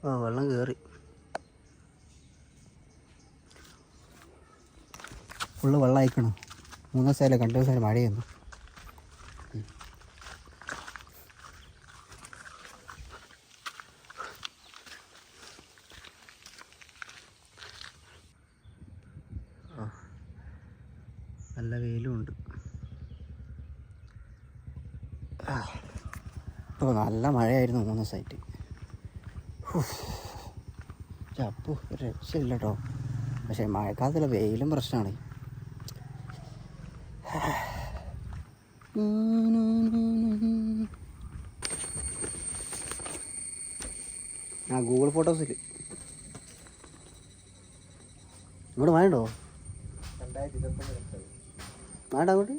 ഓ വെള്ളം കയറി. ഫുള്ള് വെള്ളം അയക്കണം. 3 ദിവസമായില്ല, 2 ദിവസമായിട്ട് മഴയൊന്നും. നല്ല വെയിലും ഉണ്ട്. ഇപ്പോൾ നല്ല മഴയായിരുന്നു 3 ദിവസമായിട്ട്. ചപ്പു ഒരു രക്ഷയില്ല കേട്ടോ. പക്ഷേ മഴക്കാലത്തുള്ള വെയിലും പ്രശ്നമാണ്. ആ ഗൂഗിൾ ഫോട്ടോസിൽ ഇങ്ങോട്ട് വേണ്ടോ? വേണ്ട അങ്ങോട്ട്.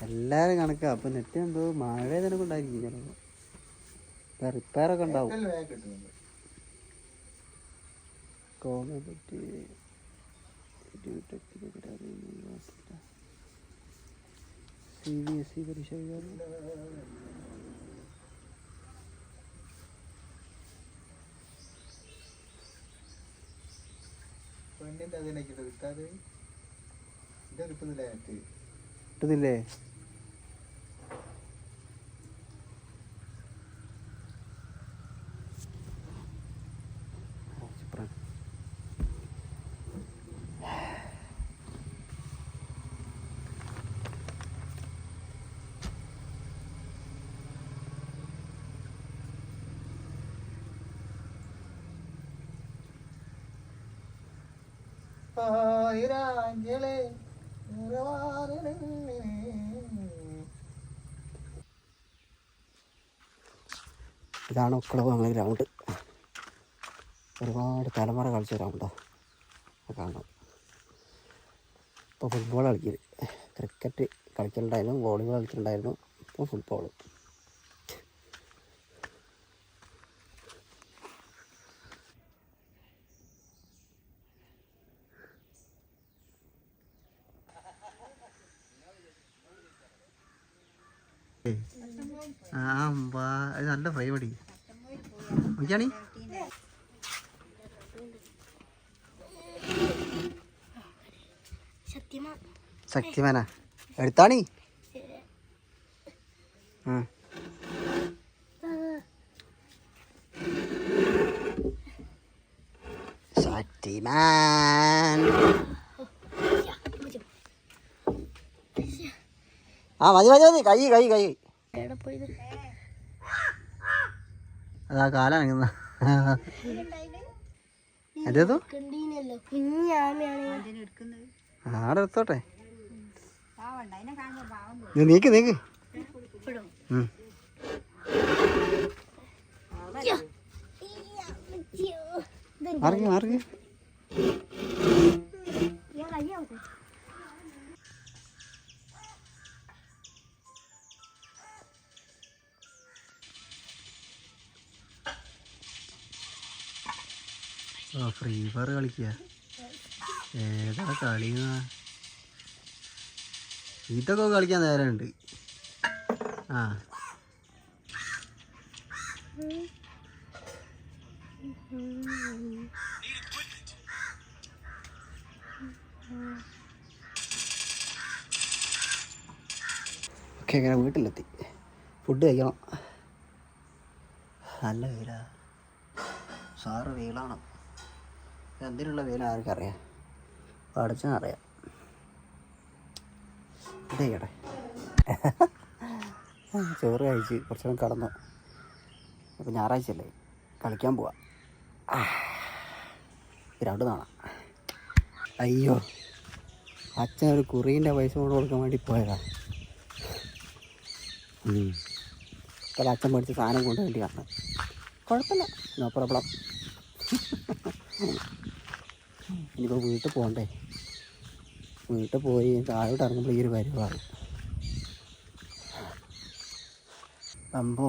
എല്ലാവരും കണക്കാ. അപ്പം നെറ്റ് എന്തോ മഴ തന്നെ കൊണ്ടായിരിക്കും ചിലപ്പോൾ. റിപ്പയറൊക്കെ ഉണ്ടാവും. CBSE പരീക്ഷ കിട്ടുന്നില്ലേ? ഇതാണ് ഉക്കളവ് ഞങ്ങളെ ഗ്രൗണ്ട്. ഒരുപാട് തലമുറ കളിച്ച ഗ്രൗണ്ടോ കാണാം. ഇപ്പോൾ ഫുട്ബോൾ കളിക്കല്, ക്രിക്കറ്റ് കളിക്കലുണ്ടായിരുന്നു, വോളിബോൾ കളിച്ചിട്ടുണ്ടായിരുന്നു. ഇപ്പോൾ ഫുട്ബോൾ. അത് നല്ല ഫ്രൈ പടി നോക്കിയാണി. ശക്തിമാനാ എടുത്താണി. ശക്തിമാൻ. മതി മതി മതി. കൈ കൈ കൈ അതാ കാലനങ്ങുന്ന. അതേതോ ആടെ എടുത്തോട്ടെ. നീക്ക് നീക്ക്. മാറി മാറി. ഫ്രീ ഫയർ കളിക്കുക. ഏതാ കളി? ഇതൊക്കെ കളിക്കാൻ നേരമുണ്ട്. ഓക്കെ, ഇങ്ങനെ വീട്ടിലെത്തി. ഫുഡ് കഴിക്കണം. നല്ല വെയിലാ. സാറ് വെയിലാണ്. എന്തിനുള്ള വെയിൽ ആർക്കറിയാം? പഠിച്ചാൽ ഇതേക്കട്ടെ. ചോറ് കഴിച്ച് കുറച്ച് നേരം കടന്നു. അപ്പോൾ ഞായറാഴ്ച അല്ലേ, കളിക്കാൻ പോവാം. ഗ്രൗണ്ട് കാണാം. അയ്യോ, അച്ഛൻ ഒരു കുറീൻ്റെ പൈസ കൊണ്ട് കൊടുക്കാൻ വേണ്ടി പോയതാ. അപ്പോൾ അച്ഛൻ മേടിച്ച സാധനം കൊണ്ട് വേണ്ടി കാണാം. കുഴപ്പമില്ല, നോ പ്രോബ്ലം. ഇനിയിപ്പോൾ വീട്ടിൽ പോകണ്ടേ. വീട്ടിൽ പോയി താഴോട്ട് ഇറങ്ങുമ്പോൾ ഈ ഒരു പരിവാണ് അമ്പോ.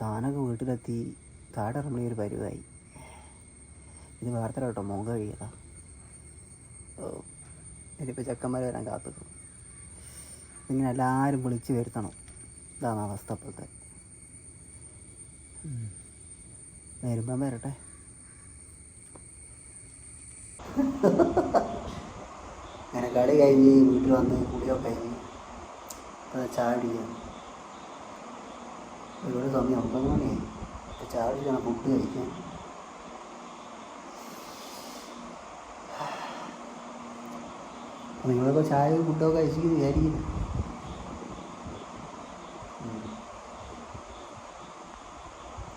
സാധനമൊക്കെ വീട്ടിലെത്തി താഴെ ഇറങ്ങുമ്പോൾ ഈ ഒരു പരിവായി. ഇത് വാർത്ത കേട്ടോ, മുഖം കഴിയതാ. ഓ, ഇതിപ്പോൾ ചെക്കന്മാർ വരാൻ കാത്തുക്കും. ഇങ്ങനെ എല്ലാവരും വിളിച്ച് വരുത്തണം. ഇതാണ് അവസ്ഥ ഇപ്പോഴത്തെ. വരുമ്പം വരട്ടെ. അങ്ങനെ കളി കഴിഞ്ഞ് വീട്ടിൽ വന്ന് കുളിയൊക്കെ കഴിഞ്ഞ് ചായ കുടിക്കുകയാണ്. ഒരുപാട് സമയം 9 മണിയായി. ചായ കുടിക്കണം, ഫുഡ് കഴിക്കാൻ. നിങ്ങളിപ്പോൾ ചായ ഫുഡൊക്കെ കഴിച്ചിട്ട് വിചാരിക്കുന്നു.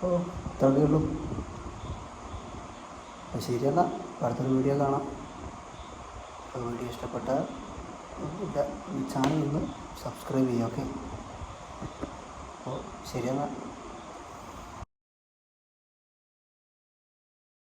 ഓ, ഇത്രയൊക്കെ ഉള്ളൂ. അപ്പോൾ ശരി, എന്നാൽ അടുത്തൊരു വീഡിയോ കാണാം. വീഡിയോ ഇഷ്ടപ്പെട്ടാൽ ചാനൽ ഒന്ന് സബ്സ്ക്രൈബ് ചെയ്യുക. ഓക്കെ, അപ്പോൾ ശരി എന്നാൽ.